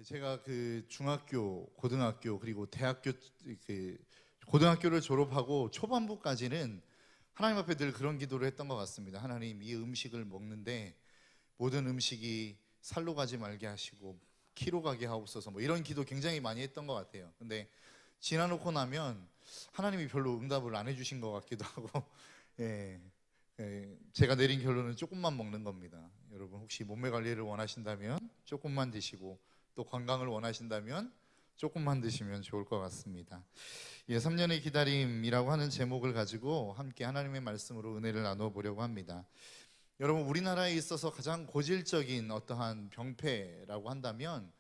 제가 그 중학교, 고등학교 그리고 대학교 고등학교를 졸업하고 초반부까지는 하나님 앞에 늘 그런 기도를 했던 것 같습니다. 하나님, 이 음식을 먹는데 모든 음식이 살로 가지 말게 하시고 키로 가게 하옵소서, 뭐 이런 기도 굉장히 많이 했던 것 같아요. 근데 지나놓고 나면 하나님이 별로 응답을 안 해주신 것 같기도 하고 예, 제가 내린 결론은 조금만 먹는 겁니다. 여러분, 혹시 몸매 관리를 원하신다면 조금만 드시고, 또 건강을 원하신다면 조금만 드시면 좋을 것 같습니다. 3년의 기다림이라고 하는 제목을 가지고 함께 하나님의 말씀으로 은혜를 나누어 보려고 합니다. 여러분, 우리나라에 있어서 가장 고질적인 어떠한 병폐라고 한다면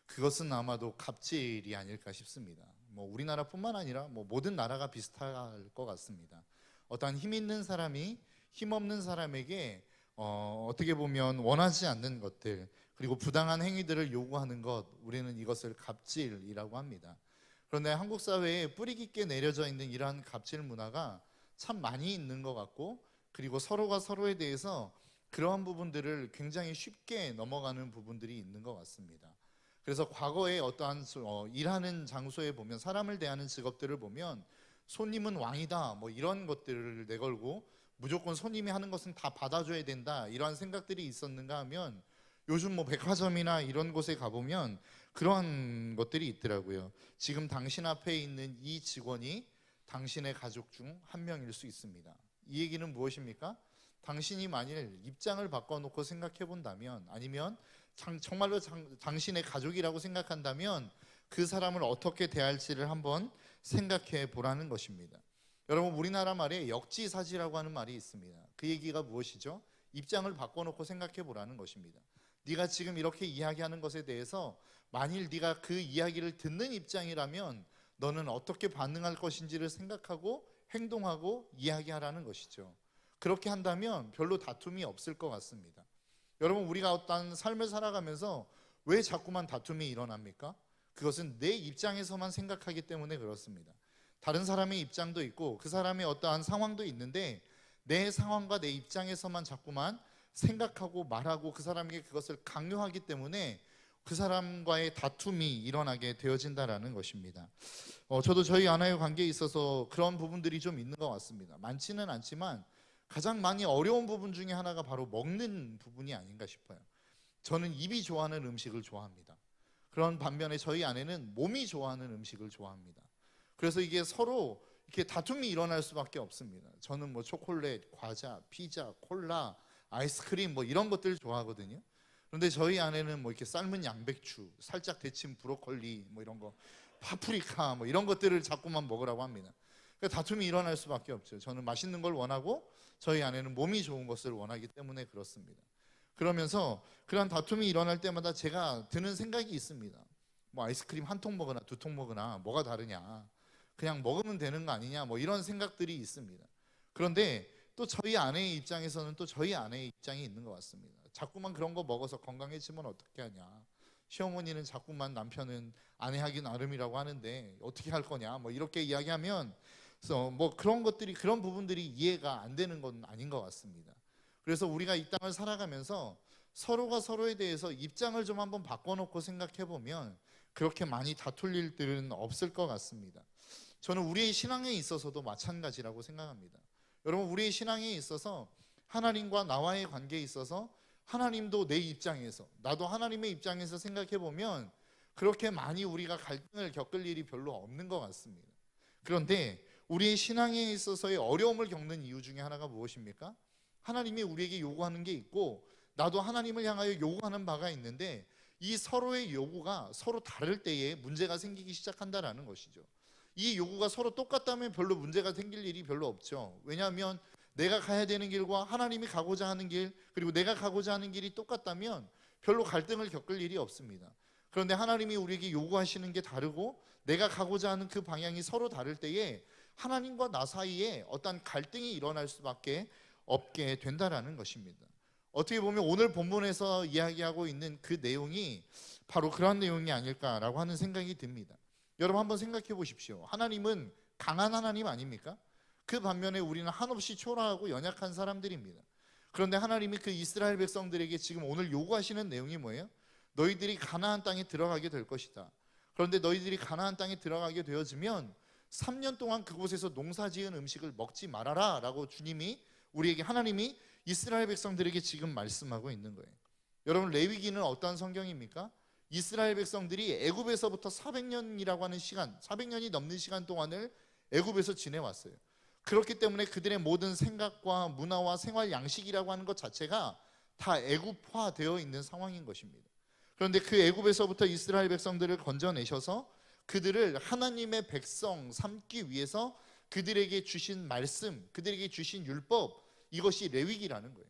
그것은 아마도 갑질이 아닐까 싶습니다. 뭐 우리나라뿐만 아니라 뭐 모든 나라가 비슷할 것 같습니다. 어떠한 힘 있는 사람이 힘 없는 사람에게 어떻게 보면 원하지 않는 것들, 그리고 부당한 행위들을 요구하는 것, 우리는 이것을 갑질이라고 합니다. 그런데 한국 사회에 뿌리 깊게 내려져 있는 이러한 갑질 문화가 참 많이 있는 것 같고, 그리고 서로가 서로에 대해서 그러한 부분들을 굉장히 쉽게 넘어가는 부분들이 있는 것 같습니다. 그래서 과거에 어떠한 일하는 장소에 보면, 사람을 대하는 직업들을 보면 손님은 왕이다, 뭐 이런 것들을 내걸고 무조건 손님이 하는 것은 다 받아줘야 된다, 이러한 생각들이 있었는가 하면 요즘 뭐 백화점이나 이런 곳에 가보면 그러한 것들이 있더라고요. 지금 당신 앞에 있는 이 직원이 당신의 가족 중 한 명일 수 있습니다. 이 얘기는 무엇입니까? 당신이 만일 입장을 바꿔놓고 생각해 본다면, 아니면 정말로 당신의 가족이라고 생각한다면 그 사람을 어떻게 대할지를 한번 생각해 보라는 것입니다. 여러분, 우리나라 말에 역지사지라고 하는 말이 있습니다. 그 얘기가 무엇이죠? 입장을 바꿔놓고 생각해 보라는 것입니다. 네가 지금 이렇게 이야기하는 것에 대해서 만일 네가 그 이야기를 듣는 입장이라면 너는 어떻게 반응할 것인지를 생각하고 행동하고 이야기하라는 것이죠. 그렇게 한다면 별로 다툼이 없을 것 같습니다. 여러분, 우리가 어떤 삶을 살아가면서 왜 자꾸만 다툼이 일어납니까? 그것은 내 입장에서만 생각하기 때문에 그렇습니다. 다른 사람의 입장도 있고 그 사람의 어떠한 상황도 있는데, 내 상황과 내 입장에서만 자꾸만 생각하고 말하고 그 사람에게 그것을 강요하기 때문에 그 사람과의 다툼이 일어나게 되어진다라는 것입니다. 저도 저희 아내의 관계에 있어서 그런 부분들이 좀 있는 것 같습니다. 많지는 않지만 가장 많이 어려운 부분 중에 하나가 바로 먹는 부분이 아닌가 싶어요. 저는 입이 좋아하는 음식을 좋아합니다. 그런 반면에 저희 아내는 몸이 좋아하는 음식을 좋아합니다. 그래서 이게 서로 이렇게 다툼이 일어날 수밖에 없습니다. 저는 뭐 초콜릿, 과자, 피자, 콜라, 아이스크림 뭐 이런 것들을 좋아하거든요. 그런데 저희 아내는 뭐 이렇게 삶은 양배추, 살짝 데친 브로콜리, 뭐 이런 거, 파프리카 뭐 이런 것들을 자꾸만 먹으라고 합니다. 그러니까 다툼이 일어날 수밖에 없죠. 저는 맛있는 걸 원하고 저희 아내는 몸이 좋은 것을 원하기 때문에 그렇습니다. 그러면서 그런 다툼이 일어날 때마다 제가 드는 생각이 있습니다. 뭐 아이스크림 한 통 먹으나 두 통 먹으나 뭐가 다르냐, 그냥 먹으면 되는 거 아니냐, 뭐 이런 생각들이 있습니다. 그런데 또 저희 아내의 입장에서는 또 저희 아내의 입장이 있는 것 같습니다. 자꾸만 그런 거 먹어서 건강해지면 어떻게 하냐, 시어머니는 자꾸만 남편은 아내 하기 나름이라고 하는데 어떻게 할 거냐, 뭐 이렇게 이야기하면, 그래서 뭐 그런 것들이, 그런 부분들이 이해가 안 되는 건 아닌 것 같습니다. 그래서 우리가 이 땅을 살아가면서 서로가 서로에 대해서 입장을 좀 한번 바꿔놓고 생각해 보면 그렇게 많이 다툴 일들은 없을 것 같습니다. 저는 우리의 신앙에 있어서도 마찬가지라고 생각합니다. 여러분, 우리의 신앙에 있어서 하나님과 나와의 관계에 있어서 하나님도 내 입장에서, 나도 하나님의 입장에서 생각해 보면 그렇게 많이 우리가 갈등을 겪을 일이 별로 없는 것 같습니다. 그런데 우리의 신앙에 있어서의 어려움을 겪는 이유 중에 하나가 무엇입니까? 하나님이 우리에게 요구하는 게 있고 나도 하나님을 향하여 요구하는 바가 있는데, 이 서로의 요구가 서로 다를 때에 문제가 생기기 시작한다라는 것이죠. 이 요구가 서로 똑같다면 별로 문제가 생길 일이 별로 없죠. 왜냐하면 내가 가야 되는 길과 하나님이 가고자 하는 길, 그리고 내가 가고자 하는 길이 똑같다면 별로 갈등을 겪을 일이 없습니다. 그런데 하나님이 우리에게 요구하시는 게 다르고 내가 가고자 하는 그 방향이 서로 다를 때에 하나님과 나 사이에 어떤 갈등이 일어날 수밖에 없게 된다라는 것입니다. 어떻게 보면 오늘 본문에서 이야기하고 있는 그 내용이 바로 그런 내용이 아닐까라고 하는 생각이 듭니다. 여러분, 한번 생각해 보십시오. 하나님은 강한 하나님 아닙니까? 그 반면에 우리는 한없이 초라하고 연약한 사람들입니다. 그런데 하나님이 그 이스라엘 백성들에게 지금 오늘 요구하시는 내용이 뭐예요? 너희들이 가나안 땅에 들어가게 될 것이다. 그런데 너희들이 가나안 땅에 들어가게 되어지면 3년 동안 그곳에서 농사지은 음식을 먹지 말아라 라고 주님이, 우리에게, 하나님이 이스라엘 백성들에게 지금 말씀하고 있는 거예요. 여러분, 레위기는 어떠한 성경입니까? 이스라엘 백성들이 애굽에서부터 400년이라고 하는 시간, 400년이 넘는 시간 동안을 애굽에서 지내왔어요. 그렇기 때문에 그들의 모든 생각과 문화와 생활 양식이라고 하는 것 자체가 다 애굽화되어 있는 상황인 것입니다. 그런데 그 애굽에서부터 이스라엘 백성들을 건져내셔서 그들을 하나님의 백성 삼기 위해서 그들에게 주신 말씀, 그들에게 주신 율법, 이것이 레위기라는 거예요.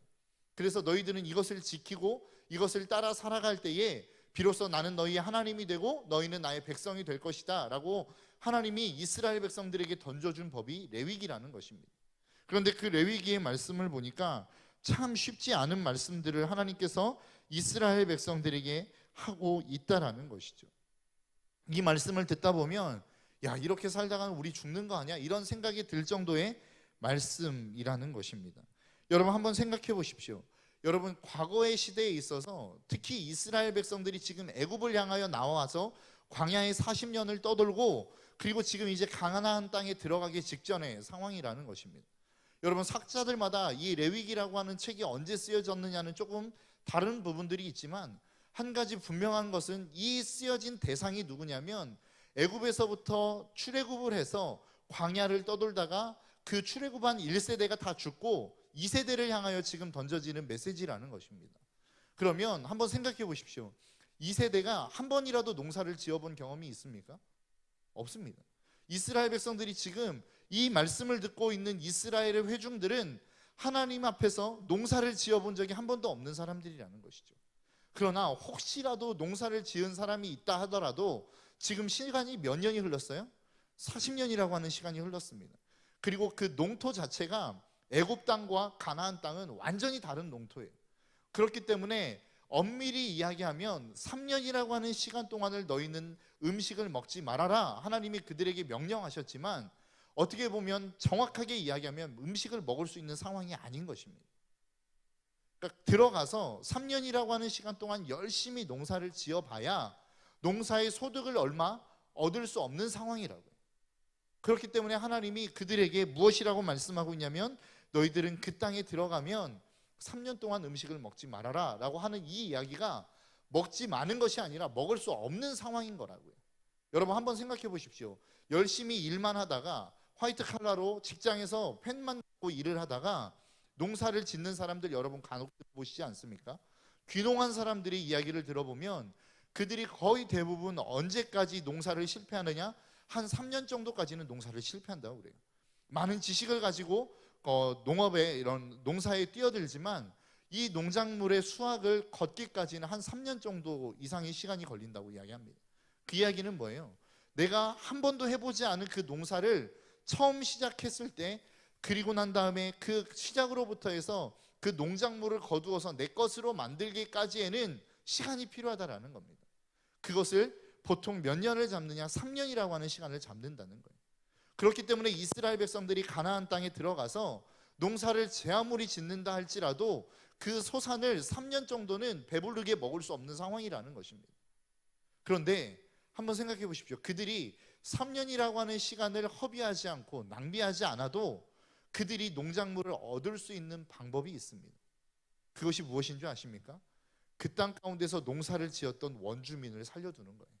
그래서 너희들은 이것을 지키고 이것을 따라 살아갈 때에 비로소 나는 너희의 하나님이 되고 너희는 나의 백성이 될 것이다 라고 하나님이 이스라엘 백성들에게 던져준 법이 레위기라는 것입니다. 그런데 그 레위기의 말씀을 보니까 참 쉽지 않은 말씀들을 하나님께서 이스라엘 백성들에게 하고 있다라는 것이죠. 이 말씀을 듣다 보면 야, 이렇게 살다가 우리 죽는 거 아니야? 이런 생각이 들 정도의 말씀이라는 것입니다. 여러분, 한번 생각해 보십시오. 여러분, 과거의 시대에 있어서 특히 이스라엘 백성들이 지금 애굽을 향하여 나와서 광야에 40년을 떠돌고 그리고 지금 이제 가나안 땅에 들어가기 직전의 상황이라는 것입니다. 여러분, 학자들마다 이 레위기라고 하는 책이 언제 쓰여졌느냐는 조금 다른 부분들이 있지만 한 가지 분명한 것은 이 쓰여진 대상이 누구냐면 애굽에서부터 출애굽을 해서 광야를 떠돌다가 그 출애굽한 1세대가 다 죽고 2세대를 향하여 지금 던져지는 메시지라는 것입니다. 그러면 한번 생각해 보십시오. 2세대가 한 번이라도 농사를 지어본 경험이 있습니까? 없습니다. 이스라엘 백성들이 지금 이 말씀을 듣고 있는 이스라엘의 회중들은 하나님 앞에서 농사를 지어본 적이 한 번도 없는 사람들이라는 것이죠. 그러나 혹시라도 농사를 지은 사람이 있다 하더라도 지금 시간이 몇 년이 흘렀어요? 40년이라고 하는 시간이 흘렀습니다. 그리고 그 농토 자체가 애굽 땅과 가나안 땅은 완전히 다른 농토예요. 그렇기 때문에 엄밀히 이야기하면 3년이라고 하는 시간 동안을 너희는 음식을 먹지 말아라, 하나님이 그들에게 명령하셨지만 어떻게 보면 정확하게 이야기하면 음식을 먹을 수 있는 상황이 아닌 것입니다. 그러니까 들어가서 3년이라고 하는 시간 동안 열심히 농사를 지어봐야 농사의 소득을 얼마 얻을 수 없는 상황이라고요. 그렇기 때문에 하나님이 그들에게 무엇이라고 말씀하고 있냐면 너희들은 그 땅에 들어가면 3년 동안 음식을 먹지 말아라 라고 하는 이 이야기가 먹지 마는 것이 아니라 먹을 수 없는 상황인 거라고요. 여러분, 한번 생각해 보십시오. 열심히 일만 하다가 화이트 칼라로 직장에서 펜만 잡고 일을 하다가 농사를 짓는 사람들 여러분 간혹 보시지 않습니까? 귀농한 사람들의 이야기를 들어보면 그들이 거의 대부분 언제까지 농사를 실패하느냐? 한 3년 정도까지는 농사를 실패한다고 그래요. 많은 지식을 가지고 농업에, 이런 농사에 뛰어들지만 이 농작물의 수확을 걷기까지는 한 3년 정도 이상의 시간이 걸린다고 이야기합니다. 그 이야기는 뭐예요? 내가 한 번도 해보지 않은 그 농사를 처음 시작했을 때, 그리고 난 다음에 그 시작으로부터 해서 그 농작물을 거두어서 내 것으로 만들기까지에는 시간이 필요하다라는 겁니다. 그것을 보통 몇 년을 잡느냐? 3년이라고 하는 시간을 잡는다는 거예요. 그렇기 때문에 이스라엘 백성들이 가나안 땅에 들어가서 농사를 제 아무리 짓는다 할지라도 그 소산을 3년 정도는 배부르게 먹을 수 없는 상황이라는 것입니다. 그런데 한번 생각해 보십시오. 그들이 3년이라고 하는 시간을 허비하지 않고 낭비하지 않아도 그들이 농작물을 얻을 수 있는 방법이 있습니다. 그것이 무엇인 줄 아십니까? 그 땅 가운데서 농사를 지었던 원주민을 살려두는 거예요.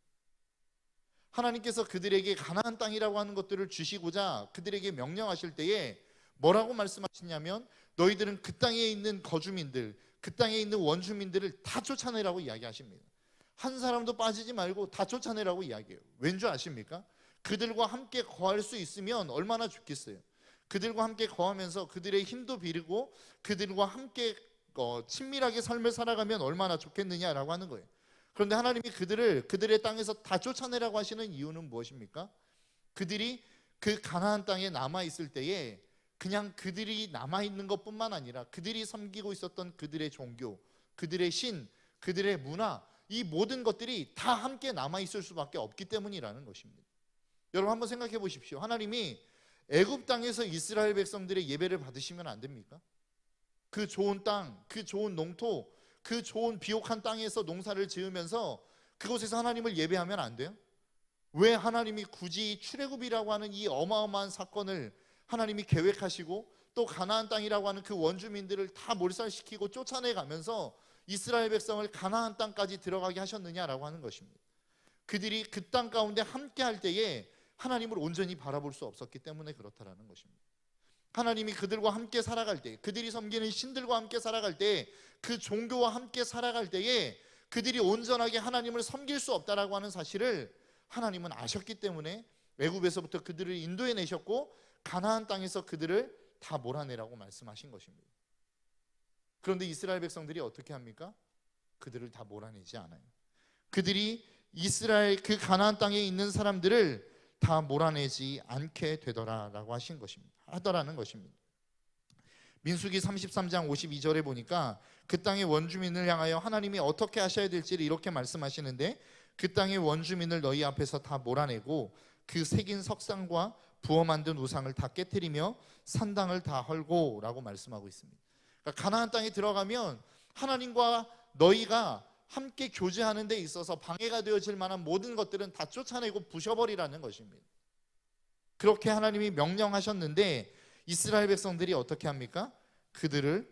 하나님께서 그들에게 가나안 땅이라고 하는 것들을 주시고자 그들에게 명령하실 때에 뭐라고 말씀하시냐면 너희들은 그 땅에 있는 거주민들, 그 땅에 있는 원주민들을 다 쫓아내라고 이야기하십니다. 한 사람도 빠지지 말고 다 쫓아내라고 이야기해요. 왠 줄 아십니까? 그들과 함께 거할 수 있으면 얼마나 좋겠어요. 그들과 함께 거하면서 그들의 힘도 비르고 그들과 함께 친밀하게 삶을 살아가면 얼마나 좋겠느냐라고 하는 거예요. 그런데 하나님이 그들의 땅에서 다 쫓아내라고 하시는 이유는 무엇입니까? 그들이 그 가나안 땅에 남아있을 때에 그냥 그들이 남아있는 것뿐만 아니라 그들이 섬기고 있었던 그들의 종교, 그들의 신, 그들의 문화, 이 모든 것들이 다 함께 남아있을 수밖에 없기 때문이라는 것입니다. 여러분, 한번 생각해 보십시오. 하나님이 애굽 땅에서 이스라엘 백성들의 예배를 받으시면 안 됩니까? 그 좋은 땅, 그 좋은 농토, 그 좋은 비옥한 땅에서 농사를 지으면서 그곳에서 하나님을 예배하면 안 돼요? 왜 하나님이 굳이 출애굽이라고 하는 이 어마어마한 사건을 하나님이 계획하시고 또 가나안 땅이라고 하는 그 원주민들을 다 몰살시키고 쫓아내가면서 이스라엘 백성을 가나안 땅까지 들어가게 하셨느냐라고 하는 것입니다. 그들이 그 땅 가운데 함께 할 때에 하나님을 온전히 바라볼 수 없었기 때문에 그렇다라는 것입니다. 하나님이 그들과 함께 살아갈 때, 그들이 섬기는 신들과 함께 살아갈 때, 그 종교와 함께 살아갈 때에 그들이 온전하게 하나님을 섬길 수 없다라고 하는 사실을 하나님은 아셨기 때문에 애굽에서부터 그들을 인도해 내셨고 가나안 땅에서 그들을 다 몰아내라고 말씀하신 것입니다. 그런데 이스라엘 백성들이 어떻게 합니까? 그들을 다 몰아내지 않아요. 그들이 이스라엘 그 가나안 땅에 있는 사람들을 다 몰아내지 않게 되더라라고 하신 것입니다. 하더라는 것입니다. 민수기 33장 52절에 보니까 그 땅의 원주민을 향하여 하나님이 어떻게 하셔야 될지를 이렇게 말씀하시는데, 그 땅의 원주민을 너희 앞에서 다 몰아내고 그 새긴 석상과 부어 만든 우상을 다 깨뜨리며 산당을 다 헐고 라고 말씀하고 있습니다. 그러니까 가나안 땅에 들어가면 하나님과 너희가 함께 교제하는 데 있어서 방해가 되어질 만한 모든 것들은 다 쫓아내고 부셔버리라는 것입니다. 그렇게 하나님이 명령하셨는데 이스라엘 백성들이 어떻게 합니까? 그들을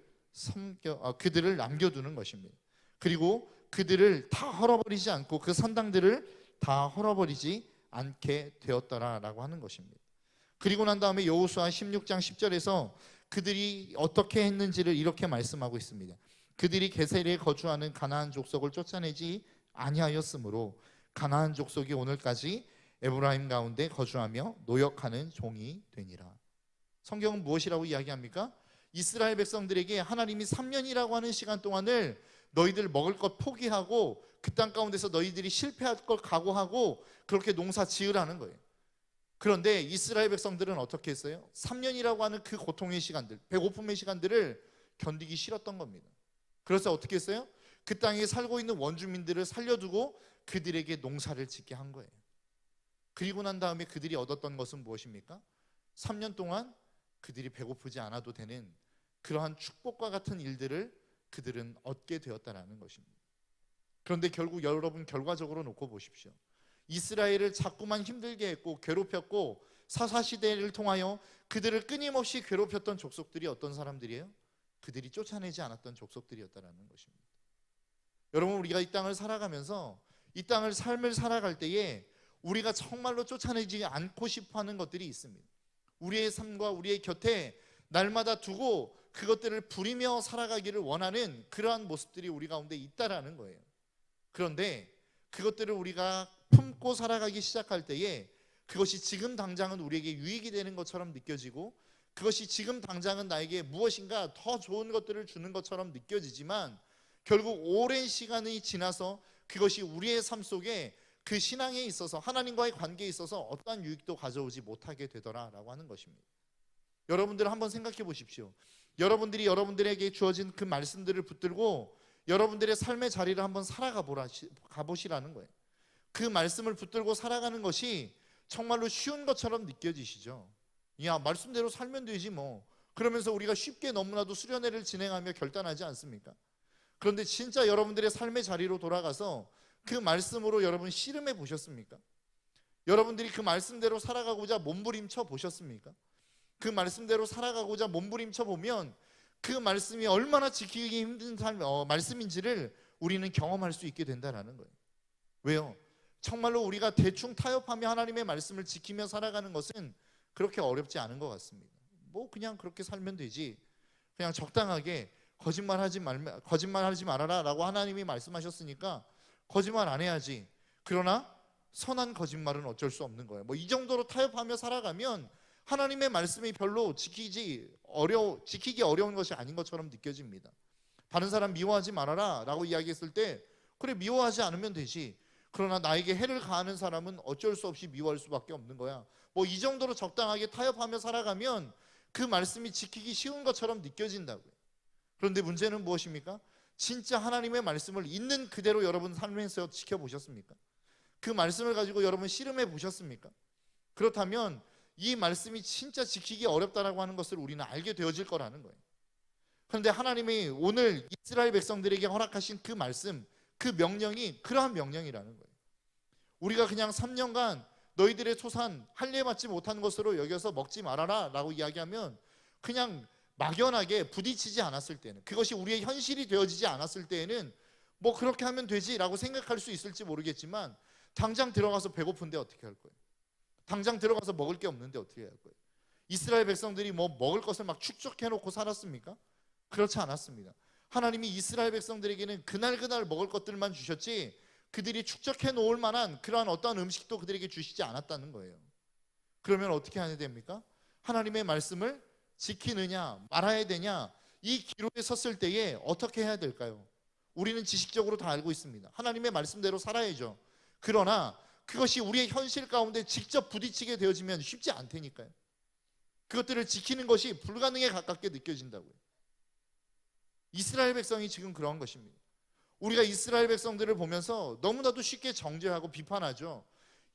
남겨두는 것입니다. 그리고 그들을 다 헐어버리지 않고 그 산당들을 다 헐어버리지 않게 되었더라라고 하는 것입니다. 그리고 난 다음에 여호수아 16장 10절에서 그들이 어떻게 했는지를 이렇게 말씀하고 있습니다. 그들이 게셀에 거주하는 가나안 족속을 쫓아내지 아니하였으므로 가나안 족속이 오늘까지 에브라임 가운데 거주하며 노역하는 종이 되니라. 성경은 무엇이라고 이야기합니까? 이스라엘 백성들에게 하나님이 3년이라고 하는 시간 동안을 너희들 먹을 것 포기하고 그 땅 가운데서 너희들이 실패할 걸 각오하고 그렇게 농사 지으라는 거예요. 그런데 이스라엘 백성들은 어떻게 했어요? 3년이라고 하는 그 고통의 시간들, 배고픔의 시간들을 견디기 싫었던 겁니다. 그래서 어떻게 했어요? 그 땅에 살고 있는 원주민들을 살려두고 그들에게 농사를 짓게 한 거예요. 그리고 난 다음에 그들이 얻었던 것은 무엇입니까? 3년 동안 그들이 배고프지 않아도 되는 그러한 축복과 같은 일들을 그들은 얻게 되었다는 것입니다. 그런데 결국 여러분 결과적으로 놓고 보십시오. 이스라엘을 자꾸만 힘들게 했고 괴롭혔고 사사시대를 통하여 그들을 끊임없이 괴롭혔던 족속들이 어떤 사람들이에요? 그들이 쫓아내지 않았던 족속들이었다는 것입니다. 여러분, 우리가 이 땅을 살아가면서 이 땅을 삶을 살아갈 때에 우리가 정말로 쫓아내지 않고 싶어하는 것들이 있습니다. 우리의 삶과 우리의 곁에 날마다 두고 그것들을 부리며 살아가기를 원하는 그러한 모습들이 우리 가운데 있다라는 거예요. 그런데 그것들을 우리가 품고 살아가기 시작할 때에 그것이 지금 당장은 우리에게 유익이 되는 것처럼 느껴지고 그것이 지금 당장은 나에게 무엇인가 더 좋은 것들을 주는 것처럼 느껴지지만 결국 오랜 시간이 지나서 그것이 우리의 삶 속에 그 신앙에 있어서 하나님과의 관계에 있어서 어떠한 유익도 가져오지 못하게 되더라라고 하는 것입니다. 여러분들 한번 생각해 보십시오. 여러분들이 여러분들에게 주어진 그 말씀들을 붙들고 여러분들의 삶의 자리를 한번 가보시라는 거예요. 그 말씀을 붙들고 살아가는 것이 정말로 쉬운 것처럼 느껴지시죠? 야, 말씀대로 살면 되지 뭐. 그러면서 우리가 쉽게 너무나도 수련회를 진행하며 결단하지 않습니까? 그런데 진짜 여러분들의 삶의 자리로 돌아가서 그 말씀으로 여러분 씨름해 보셨습니까? 여러분들이 그 말씀대로 살아가고자 몸부림쳐 보셨습니까? 그 말씀대로 살아가고자 몸부림쳐 보면 그 말씀이 얼마나 지키기 힘든 말씀인지를 우리는 경험할 수 있게 된다는 거예요. 왜요? 정말로 우리가 대충 타협하며 하나님의 말씀을 지키며 살아가는 것은 그렇게 어렵지 않은 것 같습니다. 뭐 그냥 그렇게 살면 되지. 그냥 적당하게 거짓말하지 말아라 라고 하나님이 말씀하셨으니까 거짓말 안 해야지. 그러나 선한 거짓말은 어쩔 수 없는 거예요. 뭐 이 정도로 타협하며 살아가면 하나님의 말씀이 별로 지키기 어려운 것이 아닌 것처럼 느껴집니다. 다른 사람 미워하지 말아라 라고 이야기했을 때 그래, 미워하지 않으면 되지. 그러나 나에게 해를 가하는 사람은 어쩔 수 없이 미워할 수밖에 없는 거야. 뭐 이 정도로 적당하게 타협하며 살아가면 그 말씀이 지키기 쉬운 것처럼 느껴진다고요. 그런데 문제는 무엇입니까? 진짜 하나님의 말씀을 있는 그대로 여러분 삶에서 지켜보셨습니까? 그 말씀을 가지고 여러분 씨름해 보셨습니까? 그렇다면 이 말씀이 진짜 지키기 어렵다라고 하는 것을 우리는 알게 되어질 거라는 거예요. 그런데 하나님이 오늘 이스라엘 백성들에게 허락하신 그 말씀, 그 명령이 그러한 명령이라는 거예요. 우리가 그냥 3년간 너희들의 소산 할례받지 못한 것으로 여겨서 먹지 말아라 라고 이야기하면 그냥 막연하게 부딪히지 않았을 때는, 그것이 우리의 현실이 되어지지 않았을 때에는 뭐 그렇게 하면 되지라고 생각할 수 있을지 모르겠지만, 당장 들어가서 배고픈데 어떻게 할 거예요? 당장 들어가서 먹을 게 없는데 어떻게 할 거예요? 이스라엘 백성들이 뭐 먹을 것을 막 축적해 놓고 살았습니까? 그렇지 않았습니다. 하나님이 이스라엘 백성들에게는 그날 먹을 것들만 주셨지 그들이 축적해 놓을 만한 그러한 어떠한 음식도 그들에게 주시지 않았다는 거예요. 그러면 어떻게 해야 됩니까? 하나님의 말씀을 지키느냐 말아야 되냐, 이 기로에 섰을 때에 어떻게 해야 될까요? 우리는 지식적으로 다 알고 있습니다. 하나님의 말씀대로 살아야죠. 그러나 그것이 우리의 현실 가운데 직접 부딪히게 되어지면 쉽지 않다니까요. 그것들을 지키는 것이 불가능에 가깝게 느껴진다고요. 이스라엘 백성이 지금 그런 것입니다. 우리가 이스라엘 백성들을 보면서 너무나도 쉽게 정죄하고 비판하죠.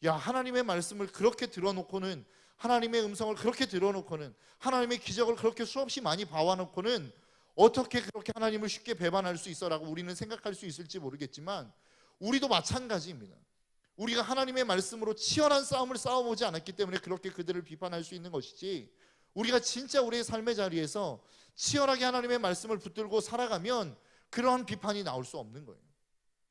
야, 하나님의 말씀을 그렇게 들어놓고는, 하나님의 음성을 그렇게 들어놓고는, 하나님의 기적을 그렇게 수없이 많이 봐와놓고는 어떻게 그렇게 하나님을 쉽게 배반할 수 있어라고 우리는 생각할 수 있을지 모르겠지만, 우리도 마찬가지입니다. 우리가 하나님의 말씀으로 치열한 싸움을 싸워보지 않았기 때문에 그렇게 그들을 비판할 수 있는 것이지, 우리가 진짜 우리의 삶의 자리에서 치열하게 하나님의 말씀을 붙들고 살아가면 그러한 비판이 나올 수 없는 거예요.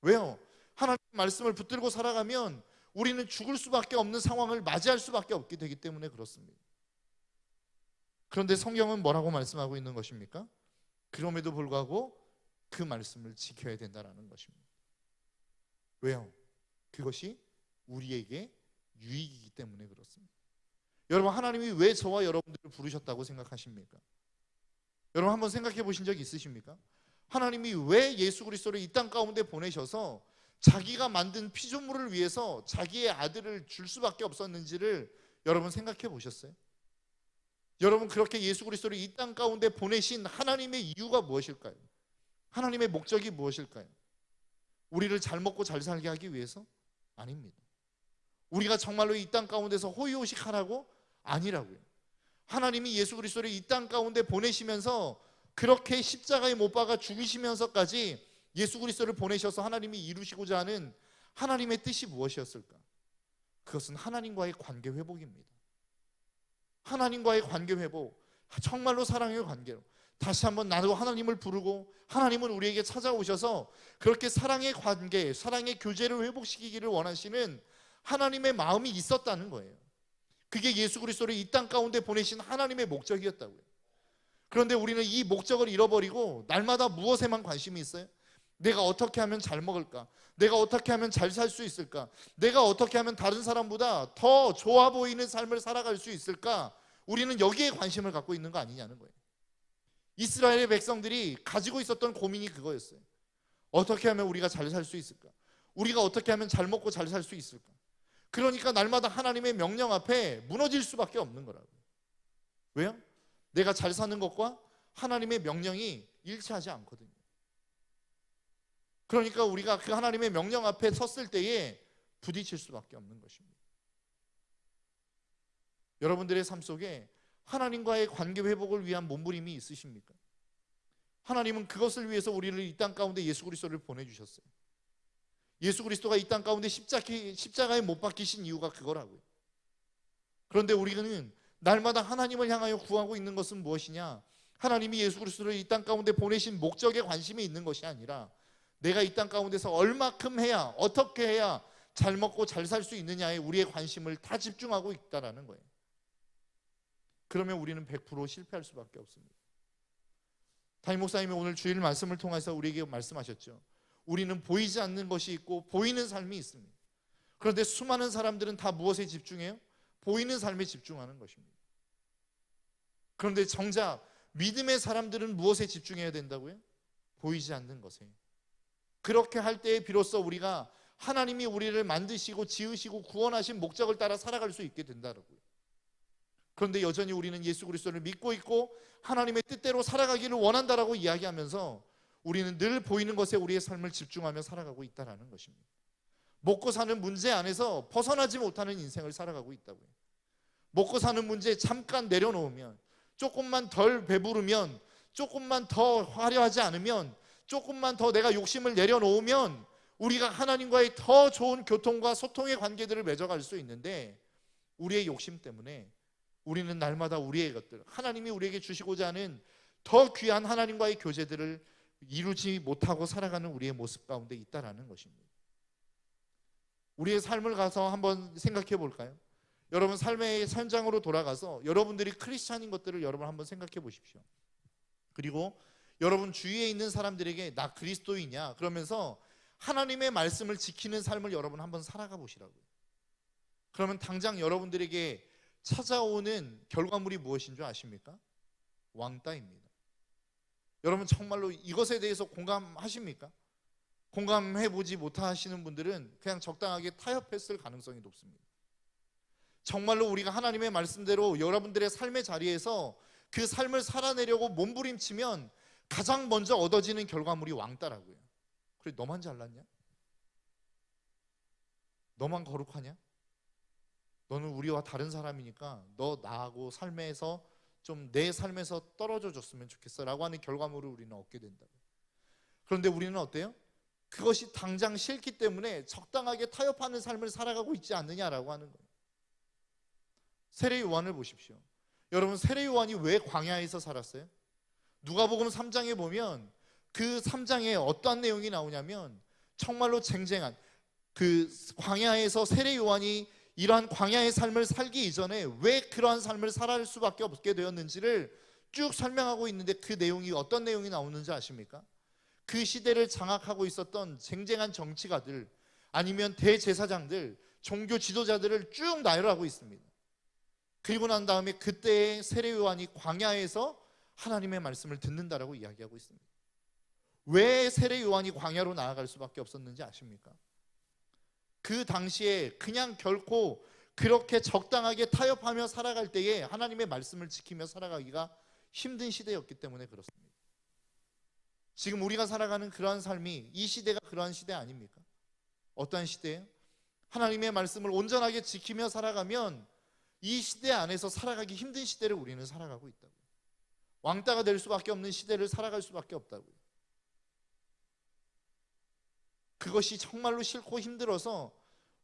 왜요? 하나님의 말씀을 붙들고 살아가면 우리는 죽을 수밖에 없는 상황을 맞이할 수밖에 없게 되기 때문에 그렇습니다. 그런데 성경은 뭐라고 말씀하고 있는 것입니까? 그럼에도 불구하고 그 말씀을 지켜야 된다는 것입니다. 왜요? 그것이 우리에게 유익이기 때문에 그렇습니다. 여러분, 하나님이 왜 저와 여러분들을 부르셨다고 생각하십니까? 여러분 한번 생각해 보신 적 있으십니까? 하나님이 왜 예수 그리스도를 이 땅 가운데 보내셔서 자기가 만든 피조물을 위해서 자기의 아들을 줄 수밖에 없었는지를 여러분 생각해 보셨어요? 여러분, 그렇게 예수 그리스도를 이 땅 가운데 보내신 하나님의 이유가 무엇일까요? 하나님의 목적이 무엇일까요? 우리를 잘 먹고 잘 살게 하기 위해서? 아닙니다. 우리가 정말로 이 땅 가운데서 호의호식하라고? 아니라고요. 하나님이 예수 그리스도를 이 땅 가운데 보내시면서 그렇게 십자가에 못 박아 죽으시면서까지 예수 그리스도를 보내셔서 하나님이 이루시고자 하는 하나님의 뜻이 무엇이었을까? 그것은 하나님과의 관계 회복입니다. 하나님과의 관계 회복, 정말로 사랑의 관계로 다시 한번 나도 하나님을 부르고 하나님은 우리에게 찾아오셔서 그렇게 사랑의 관계, 사랑의 교제를 회복시키기를 원하시는 하나님의 마음이 있었다는 거예요. 그게 예수 그리스도를 이 땅 가운데 보내신 하나님의 목적이었다고요. 그런데 우리는 이 목적을 잃어버리고 날마다 무엇에만 관심이 있어요? 내가 어떻게 하면 잘 먹을까? 내가 어떻게 하면 잘 살 수 있을까? 내가 어떻게 하면 다른 사람보다 더 좋아 보이는 삶을 살아갈 수 있을까? 우리는 여기에 관심을 갖고 있는 거 아니냐는 거예요. 이스라엘의 백성들이 가지고 있었던 고민이 그거였어요. 어떻게 하면 우리가 잘 살 수 있을까? 우리가 어떻게 하면 잘 먹고 잘 살 수 있을까? 그러니까 날마다 하나님의 명령 앞에 무너질 수밖에 없는 거라고요. 왜요? 내가 잘 사는 것과 하나님의 명령이 일치하지 않거든요. 그러니까 우리가 그 하나님의 명령 앞에 섰을 때에 부딪힐 수밖에 없는 것입니다. 여러분들의 삶 속에 하나님과의 관계 회복을 위한 몸부림이 있으십니까? 하나님은 그것을 위해서 우리를 이 땅 가운데 예수 그리스도를 보내주셨어요. 예수 그리스도가 이 땅 가운데 십자가에 못 박히신 이유가 그거라고요. 그런데 우리는 날마다 하나님을 향하여 구하고 있는 것은 무엇이냐? 하나님이 예수 그리스도를 이 땅 가운데 보내신 목적에 관심이 있는 것이 아니라 내가 이 땅 가운데서 얼마큼 해야, 어떻게 해야 잘 먹고 잘 살 수 있느냐에 우리의 관심을 다 집중하고 있다는 거예요. 그러면 우리는 100% 실패할 수밖에 없습니다. 담임 목사님이 오늘 주일 말씀을 통해서 우리에게 말씀하셨죠. 우리는 보이지 않는 것이 있고 보이는 삶이 있습니다. 그런데 수많은 사람들은 다 무엇에 집중해요? 보이는 삶에 집중하는 것입니다. 그런데 정작 믿음의 사람들은 무엇에 집중해야 된다고요? 보이지 않는 것에. 그렇게 할 때에 비로소 우리가 하나님이 우리를 만드시고 지으시고 구원하신 목적을 따라 살아갈 수 있게 된다고요. 그런데 여전히 우리는 예수 그리스도를 믿고 있고 하나님의 뜻대로 살아가기를 원한다라고 이야기하면서 우리는 늘 보이는 것에 우리의 삶을 집중하며 살아가고 있다는 것입니다. 먹고 사는 문제 안에서 벗어나지 못하는 인생을 살아가고 있다고요. 먹고 사는 문제 잠깐 내려놓으면, 조금만 덜 배부르면 조금만 더 화려하지 않으면, 조금만 더 내가 욕심을 내려놓으면 우리가 하나님과의 더 좋은 교통과 소통의 관계들을 맺어갈 수 있는데, 우리의 욕심 때문에 우리는 날마다 우리의 것들, 하나님이 우리에게 주시고자 하는 더 귀한 하나님과의 교제들을 이루지 못하고 살아가는 우리의 모습 가운데 있다라는 것입니다. 우리의 삶을 가서 한번 생각해 볼까요? 여러분 삶의 현장으로 돌아가서 여러분들이 크리스찬인 것들을 여러분 한번 생각해 보십시오. 그리고 여러분 주위에 있는 사람들에게 나 그리스도이냐 그러면서 하나님의 말씀을 지키는 삶을 여러분 한번 살아가 보시라고요. 그러면 당장 여러분들에게 찾아오는 결과물이 무엇인 줄 아십니까? 왕따입니다. 여러분 정말로 이것에 대해서 공감하십니까? 공감해보지 못하시는 분들은 그냥 적당하게 타협했을 가능성이 높습니다. 정말로 우리가 하나님의 말씀대로 여러분들의 삶의 자리에서 그 삶을 살아내려고 몸부림치면 가장 먼저 얻어지는 결과물이 왕따라고요. 그래, 너만 잘났냐? 너만 거룩하냐? 너는 우리와 다른 사람이니까 너 나하고 삶에서 좀 내 삶에서 떨어져 줬으면 좋겠어 라고 하는 결과물을 우리는 얻게 된다고. 그런데 우리는 어때요? 그것이 당장 싫기 때문에 적당하게 타협하는 삶을 살아가고 있지 않느냐라고 하는 거예요. 세례 요한을 보십시오. 여러분 세례 요한이 왜 광야에서 살았어요? 누가복음 3장에 보면 그 3장에 어떠한 내용이 나오냐면 정말로 쟁쟁한 그 광야에서 세례 요한이 이러한 광야의 삶을 살기 이전에 왜 그러한 삶을 살아갈 수밖에 없게 되었는지를 쭉 설명하고 있는데, 그 내용이 어떤 내용이 나오는지 아십니까? 그 시대를 장악하고 있었던 쟁쟁한 정치가들 아니면 대제사장들, 종교 지도자들을 쭉 나열하고 있습니다. 그리고 난 다음에 그때의 세례 요한이 광야에서 하나님의 말씀을 듣는다라고 이야기하고 있습니다. 왜 세례 요한이 광야로 나아갈 수밖에 없었는지 아십니까? 그 당시에 그냥 결코 그렇게 적당하게 타협하며 살아갈 때에 하나님의 말씀을 지키며 살아가기가 힘든 시대였기 때문에 그렇습니다. 지금 우리가 살아가는 그러한 삶이, 이 시대가 그러한 시대 아닙니까? 어떠한 시대예요? 하나님의 말씀을 온전하게 지키며 살아가면 이 시대 안에서 살아가기 힘든 시대를 우리는 살아가고 있다고요. 왕따가 될 수밖에 없는 시대를 살아갈 수밖에 없다고요. 그것이 정말로 싫고 힘들어서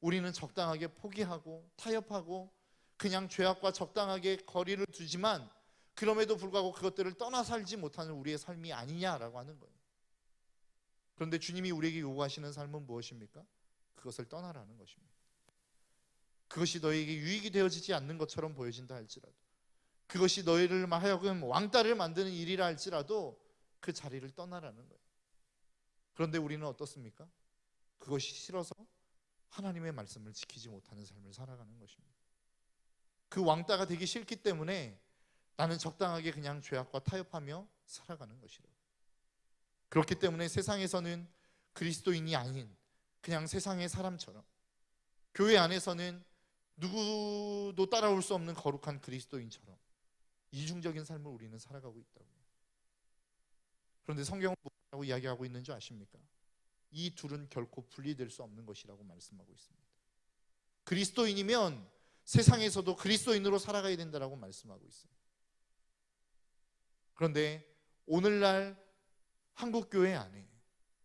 우리는 적당하게 포기하고 타협하고 그냥 죄악과 적당하게 거리를 두지만 그럼에도 불구하고 그것들을 떠나 살지 못하는 우리의 삶이 아니냐라고 하는 거예요. 그런데 주님이 우리에게 요구하시는 삶은 무엇입니까? 그것을 떠나라는 것입니다. 그것이 너에게 유익이 되어지지 않는 것처럼 보여진다 할지라도, 그것이 너희를 하여금 왕따를 만드는 일이라 할지라도 그 자리를 떠나라는 거예요. 그런데 우리는 어떻습니까? 그것이 싫어서 하나님의 말씀을 지키지 못하는 삶을 살아가는 것입니다. 그 왕따가 되기 싫기 때문에 나는 적당하게 그냥 죄악과 타협하며 살아가는 것이라. 그렇기 때문에 세상에서는 그리스도인이 아닌 그냥 세상의 사람처럼, 교회 안에서는 누구도 따라올 수 없는 거룩한 그리스도인처럼 이중적인 삶을 우리는 살아가고 있다고요. 그런데 성경은 뭐라고 이야기하고 있는 줄 아십니까? 이 둘은 결코 분리될 수 없는 것이라고 말씀하고 있습니다. 그리스도인이면 세상에서도 그리스도인으로 살아가야 된다라고 말씀하고 있어요. 그런데 오늘날 한국교회 안에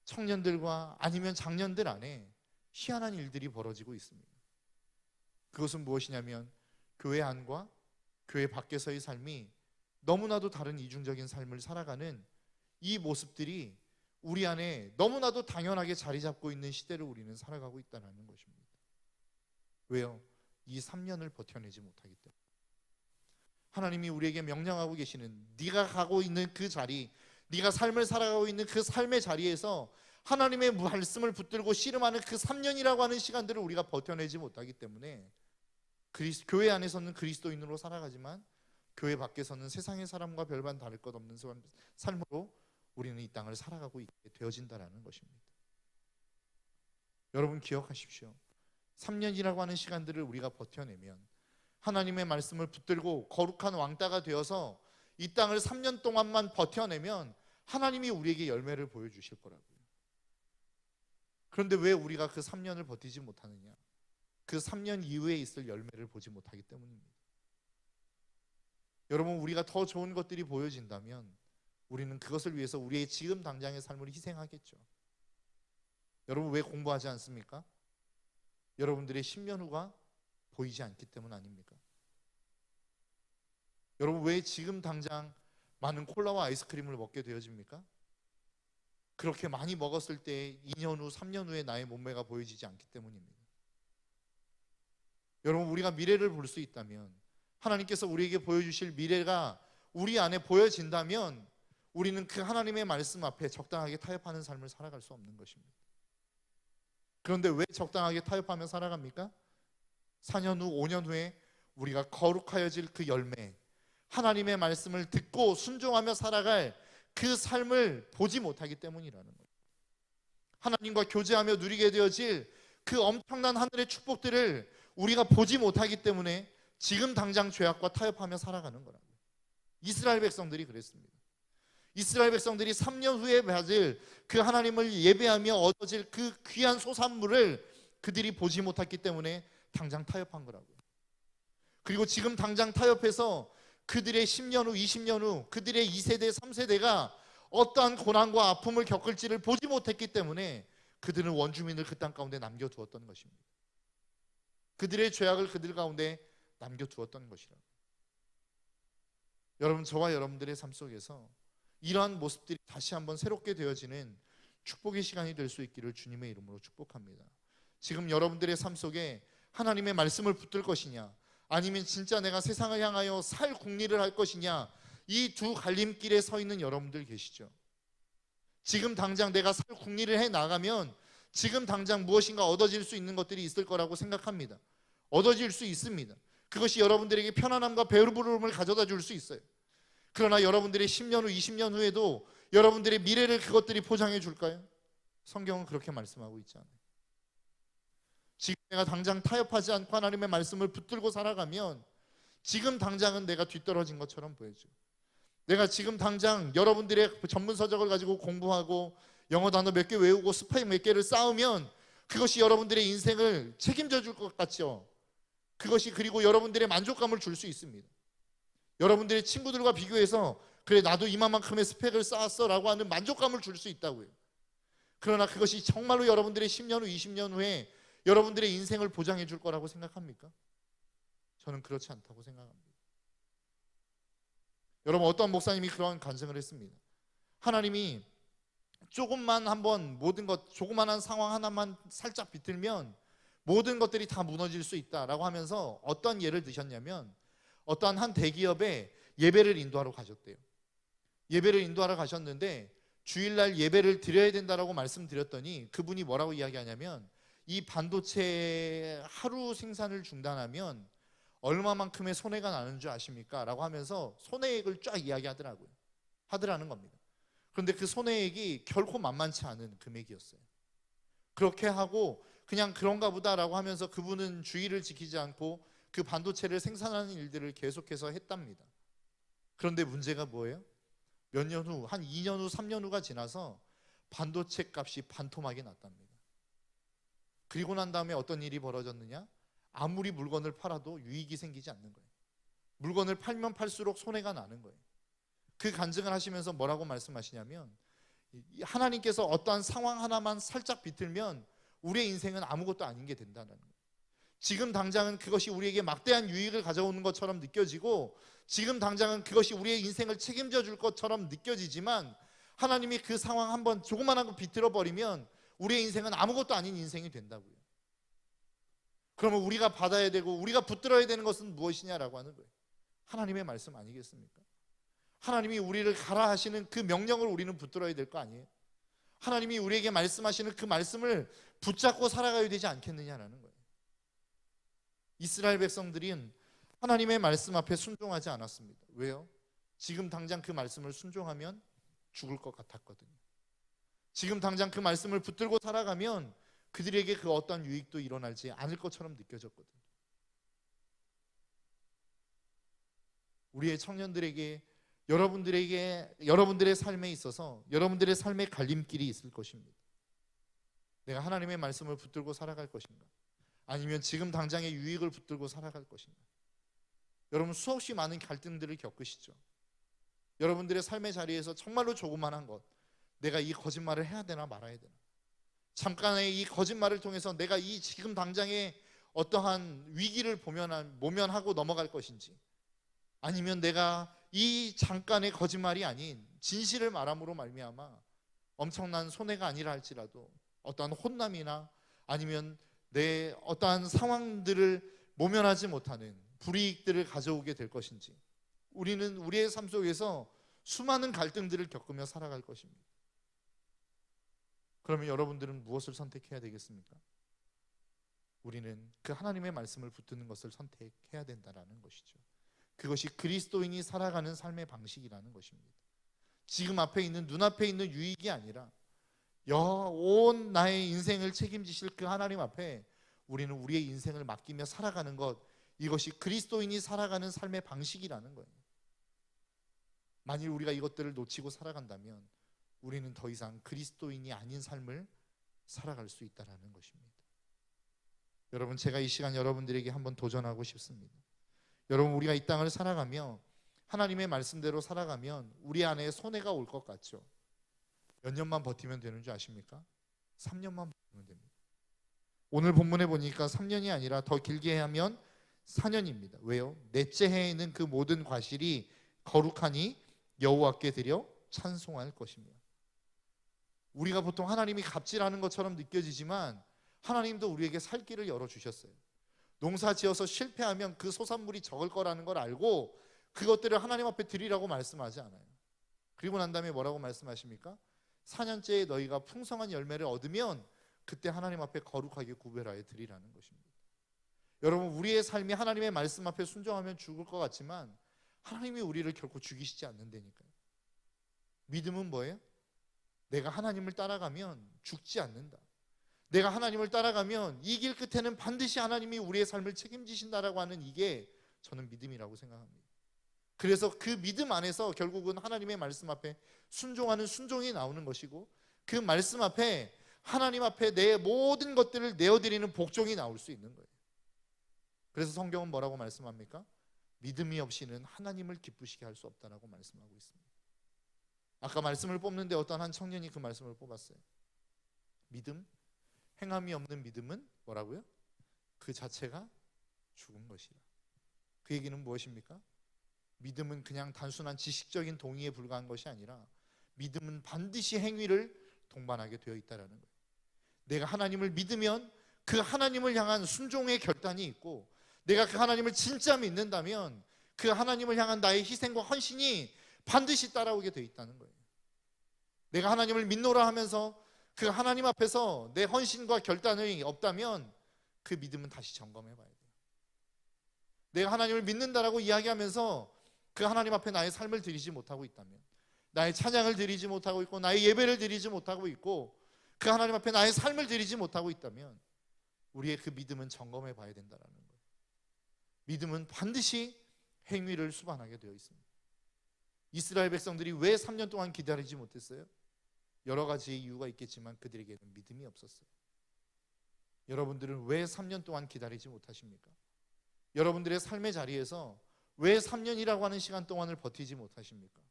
청년들과 아니면 장년들 안에 희한한 일들이 벌어지고 있습니다. 그것은 무엇이냐면 교회 안과 교회 밖에서의 삶이 너무나도 다른 이중적인 삶을 살아가는 이 모습들이 우리 안에 너무나도 당연하게 자리 잡고 있는 시대를 우리는 살아가고 있다는 것입니다. 왜요? 이 3년을 버텨내지 못하기 때문에. 하나님이 우리에게 명령하고 계시는, 네가 가고 있는 그 자리, 네가 삶을 살아가고 있는 그 삶의 자리에서 하나님의 말씀을 붙들고 씨름하는 그 3년이라고 하는 시간들을 우리가 버텨내지 못하기 때문에 교회 안에서는 그리스도인으로 살아가지만 교회 밖에서는 세상의 사람과 별반 다를 것 없는 삶으로 우리는 이 땅을 살아가고 있게 되어진다는 것입니다. 여러분 기억하십시오. 3년이라고 하는 시간들을 우리가 버텨내면, 하나님의 말씀을 붙들고 거룩한 왕따가 되어서 이 땅을 3년 동안만 버텨내면 하나님이 우리에게 열매를 보여주실 거라고요. 그런데 왜 우리가 그 3년을 버티지 못하느냐? 그 3년 이후에 있을 열매를 보지 못하기 때문입니다. 여러분, 우리가 더 좋은 것들이 보여진다면 우리는 그것을 위해서 우리의 지금 당장의 삶을 희생하겠죠. 여러분 왜 공부하지 않습니까? 여러분들의 10년 후가 보이지 않기 때문 아닙니까? 여러분 왜 지금 당장 많은 콜라와 아이스크림을 먹게 되어집니까? 그렇게 많이 먹었을 때 2년 후, 3년 후에 나의 몸매가 보여지지 않기 때문입니다. 여러분 우리가 미래를 볼 수 있다면, 하나님께서 우리에게 보여주실 미래가 우리 안에 보여진다면 우리는 그 하나님의 말씀 앞에 적당하게 타협하는 삶을 살아갈 수 없는 것입니다. 그런데 왜 적당하게 타협하며 살아갑니까? 4년 후, 5년 후에 우리가 거룩하여질 그 열매, 하나님의 말씀을 듣고 순종하며 살아갈 그 삶을 보지 못하기 때문이라는 거예요. 하나님과 교제하며 누리게 되어질 그 엄청난 하늘의 축복들을 우리가 보지 못하기 때문에 지금 당장 죄악과 타협하며 살아가는 거라고요. 이스라엘 백성들이 그랬습니다. 이스라엘 백성들이 3년 후에 맞을 그 하나님을 예배하며 얻어질 그 귀한 소산물을 그들이 보지 못했기 때문에 당장 타협한 거라고요. 그리고 지금 당장 타협해서 그들의 10년 후, 20년 후 그들의 2세대, 3세대가 어떠한 고난과 아픔을 겪을지를 보지 못했기 때문에 그들은 원주민을 그 땅 가운데 남겨두었던 것입니다. 그들의 죄악을 그들 가운데 남겨두었던 것이라고. 여러분, 저와 여러분들의 삶 속에서 이러한 모습들이 다시 한번 새롭게 되어지는 축복의 시간이 될 수 있기를 주님의 이름으로 축복합니다. 지금 여러분들의 삶 속에 하나님의 말씀을 붙들 것이냐, 아니면 진짜 내가 세상을 향하여 살 궁리를 할 것이냐, 이 두 갈림길에 서 있는 여러분들 계시죠? 지금 당장 내가 살 궁리를 해 나가면 지금 당장 무엇인가 얻어질 수 있는 것들이 있을 거라고 생각합니다. 얻어질 수 있습니다. 그것이 여러분들에게 편안함과 배부름을 가져다 줄 수 있어요. 그러나 여러분들의 10년 후, 20년 후에도 여러분들의 미래를 그것들이 포장해 줄까요? 성경은 그렇게 말씀하고 있지 않아요. 지금 내가 당장 타협하지 않고 하나님의 말씀을 붙들고 살아가면 지금 당장은 내가 뒤떨어진 것처럼 보여져요. 내가 지금 당장 여러분들의 전문 서적을 가지고 공부하고 영어 단어 몇 개 외우고 스파이 몇 개를 쌓으면 그것이 여러분들의 인생을 책임져 줄 것 같죠. 그것이 그리고 여러분들의 만족감을 줄 수 있습니다. 여러분들의 친구들과 비교해서 그래 나도 이만큼의 스펙을 쌓았어 라고 하는 만족감을 줄 수 있다고요. 그러나 그것이 정말로 여러분들의 10년 후, 20년 후에 여러분들의 인생을 보장해 줄 거라고 생각합니까? 저는 그렇지 않다고 생각합니다. 여러분, 어떤 목사님이 그런 간증을 했습니다. 하나님이 조금만 한번 모든 것, 조그만한 상황 하나만 살짝 비틀면 모든 것들이 다 무너질 수 있다라고 하면서 어떤 예를 드셨냐면, 어떠한 한 대기업에 예배를 인도하러 가셨대요. 예배를 인도하러 가셨는데 주일날 예배를 드려야 된다라고 말씀드렸더니 그분이 뭐라고 이야기하냐면, 이 반도체 하루 생산을 중단하면 얼마만큼의 손해가 나는 줄 아십니까? 라고 하면서 손해액을 쫙 하더라는 겁니다. 그런데 그 손해액이 결코 만만치 않은 금액이었어요. 그렇게 하고 그냥 그런가 보다라고 하면서 그분은 주의를 지키지 않고 그 반도체를 생산하는 일들을 계속해서 했답니다. 그런데 문제가 뭐예요? 몇 년 후, 한 2년 후, 3년 후가 지나서 반도체 값이 반토막이 났답니다. 그리고 난 다음에 어떤 일이 벌어졌느냐? 아무리 물건을 팔아도 유익이 생기지 않는 거예요. 물건을 팔면 팔수록 손해가 나는 거예요. 그 간증을 하시면서 뭐라고 말씀하시냐면, 하나님께서 어떠한 상황 하나만 살짝 비틀면 우리의 인생은 아무것도 아닌 게 된다는 거예요. 지금 당장은 그것이 우리에게 막대한 유익을 가져오는 것처럼 느껴지고 지금 당장은 그것이 우리의 인생을 책임져 줄 것처럼 느껴지지만, 하나님이 그 상황 한번 조그만한 거 비틀어 버리면 우리의 인생은 아무것도 아닌 인생이 된다고요. 그러면 우리가 받아야 되고 우리가 붙들어야 되는 것은 무엇이냐라고 하는 거예요. 하나님의 말씀 아니겠습니까? 하나님이 우리를 가라 하시는 그 명령을 우리는 붙들어야 될 거 아니에요? 하나님이 우리에게 말씀하시는 그 말씀을 붙잡고 살아가야 되지 않겠느냐라는 거예요. 이스라엘 백성들은 하나님의 말씀 앞에 순종하지 않았습니다. 왜요? 지금 당장 그 말씀을 순종하면 죽을 것 같았거든요. 지금 당장 그 말씀을 붙들고 살아가면 그들에게 그 어떤 유익도 일어나지 않을 것처럼 느껴졌거든요. 우리의 청년들에게, 여러분들의 삶에 있어서 여러분들의 삶의 갈림길이 있을 것입니다. 내가 하나님의 말씀을 붙들고 살아갈 것인가? 아니면 지금 당장의 유익을 붙들고 살아갈 것인가? 여러분, 수없이 많은 갈등들을 겪으시죠. 여러분들의 삶의 자리에서 정말로 조그만한 것, 내가 이 거짓말을 해야 되나 말아야 되나, 잠깐의 이 거짓말을 통해서 내가 이 지금 당장에 어떠한 위기를 모면하고 넘어갈 것인지, 아니면 내가 이 잠깐의 거짓말이 아닌 진실을 말함으로 말미암아 엄청난 손해가 아니라 할지라도 어떠한 혼남이나 아니면 내 어떠한 상황들을 모면하지 못하는 불이익들을 가져오게 될 것인지, 우리는 우리의 삶 속에서 수많은 갈등들을 겪으며 살아갈 것입니다. 그러면 여러분들은 무엇을 선택해야 되겠습니까? 우리는 그 하나님의 말씀을 붙드는 것을 선택해야 된다는 것이죠. 그것이 그리스도인이 살아가는 삶의 방식이라는 것입니다. 지금 앞에 있는, 눈앞에 있는 유익이 아니라 온 나의 인생을 책임지실 그 하나님 앞에 우리는 우리의 인생을 맡기며 살아가는 것, 이것이 그리스도인이 살아가는 삶의 방식이라는 거예요. 만일 우리가 이것들을 놓치고 살아간다면 우리는 더 이상 그리스도인이 아닌 삶을 살아갈 수 있다는 것입니다. 여러분, 제가 이 시간 여러분들에게 한번 도전하고 싶습니다. 여러분, 우리가 이 땅을 살아가며 하나님의 말씀대로 살아가면 우리 안에 손해가 올 것 같죠? 몇 년만 버티면 되는 줄 아십니까? 3년만 버티면 됩니다. 오늘 본문에 보니까 3년이 아니라 더 길게 하면 4년입니다. 왜요? 넷째 해에는 그 모든 과실이 거룩하니 여호와께 드려 찬송할 것입니다. 우리가 보통 하나님이 갑질하는 것처럼 느껴지지만 하나님도 우리에게 살 길을 열어주셨어요. 농사 지어서 실패하면 그 소산물이 적을 거라는 걸 알고 그것들을 하나님 앞에 드리라고 말씀하지 않아요. 그리고 난 다음에 뭐라고 말씀하십니까? 4년째에 너희가 풍성한 열매를 얻으면 그때 하나님 앞에 거룩하게 구별하여 드리라는 것입니다. 여러분, 우리의 삶이 하나님의 말씀 앞에 순종하면 죽을 것 같지만 하나님이 우리를 결코 죽이시지 않는다니까요. 믿음은 뭐예요? 내가 하나님을 따라가면 죽지 않는다. 내가 하나님을 따라가면 이 길 끝에는 반드시 하나님이 우리의 삶을 책임지신다라고 하는, 이게 저는 믿음이라고 생각합니다. 그래서 그 믿음 안에서 결국은 하나님의 말씀 앞에 순종하는 순종이 나오는 것이고, 그 말씀 앞에 하나님 앞에 내 모든 것들을 내어드리는 복종이 나올 수 있는 거예요. 그래서 성경은 뭐라고 말씀합니까? 믿음이 없이는 하나님을 기쁘시게 할 수 없다라고 말씀하고 있습니다. 아까 말씀을 뽑는데 어떤 한 청년이 그 말씀을 뽑았어요. 믿음, 행함이 없는 믿음은 뭐라고요? 그 자체가 죽은 것이라. 그 얘기는 무엇입니까? 믿음은 그냥 단순한 지식적인 동의에 불과한 것이 아니라 믿음은 반드시 행위를 동반하게 되어 있다는 거예요. 내가 하나님을 믿으면 그 하나님을 향한 순종의 결단이 있고, 내가 그 하나님을 진짜 믿는다면 그 하나님을 향한 나의 희생과 헌신이 반드시 따라오게 되어 있다는 거예요. 내가 하나님을 믿노라 하면서 그 하나님 앞에서 내 헌신과 결단이 없다면 그 믿음은 다시 점검해 봐야 돼요. 내가 하나님을 믿는다라고 이야기하면서 그 하나님 앞에 나의 삶을 드리지 못하고 있다면, 나의 찬양을 드리지 못하고 있고, 나의 예배를 드리지 못하고 있고, 그 하나님 앞에 나의 삶을 드리지 못하고 있다면 우리의 그 믿음은 점검해 봐야 된다는 거예요. 믿음은 반드시 행위를 수반하게 되어 있습니다. 이스라엘 백성들이 왜 3년 동안 기다리지 못했어요? 여러 가지 이유가 있겠지만 그들에게는 믿음이 없었어요. 여러분들은 왜 3년 동안 기다리지 못하십니까? 여러분들의 삶의 자리에서 왜 3년이라고 하는 시간 동안을 버티지 못하십니까?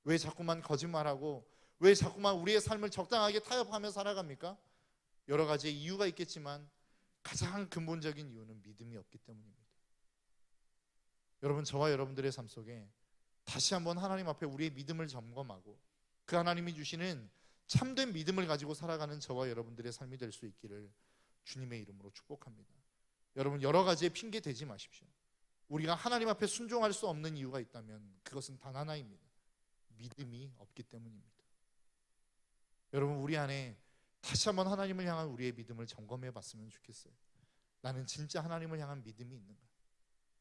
왜 자꾸만 거짓말하고 왜 자꾸만 우리의 삶을 적당하게 타협하며 살아갑니까? 여러 가지 이유가 있겠지만 가장 근본적인 이유는 믿음이 없기 때문입니다. 여러분, 저와 여러분들의 삶 속에 다시 한번 하나님 앞에 우리의 믿음을 점검하고 그 하나님이 주시는 참된 믿음을 가지고 살아가는 저와 여러분들의 삶이 될 수 있기를 주님의 이름으로 축복합니다. 여러분, 여러 가지의 핑계 대지 마십시오. 우리가 하나님 앞에 순종할 수 없는 이유가 있다면 그것은 단 하나입니다. 믿음이 없기 때문입니다. 여러분, 우리 안에 다시 한번 하나님을 향한 우리의 믿음을 점검해 봤으면 좋겠어요. 나는 진짜 하나님을 향한 믿음이 있는가?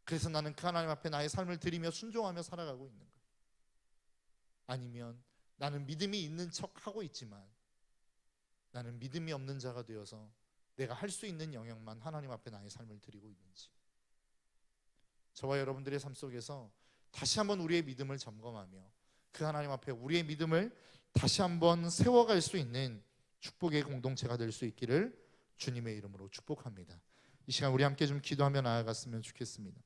그래서 나는 그 하나님 앞에 나의 삶을 드리며 순종하며 살아가고 있는가? 아니면 나는 믿음이 있는 척하고 있지만 나는 믿음이 없는 자가 되어서 내가 할 수 있는 영역만 하나님 앞에 나의 삶을 드리고 있는지, 저와 여러분들의 삶 속에서 다시 한번 우리의 믿음을 점검하며 그 하나님 앞에 우리의 믿음을 다시 한번 세워갈 수 있는 축복의 공동체가 될 수 있기를 주님의 이름으로 축복합니다. 이 시간 우리 함께 좀 기도하며 나아갔으면 좋겠습니다.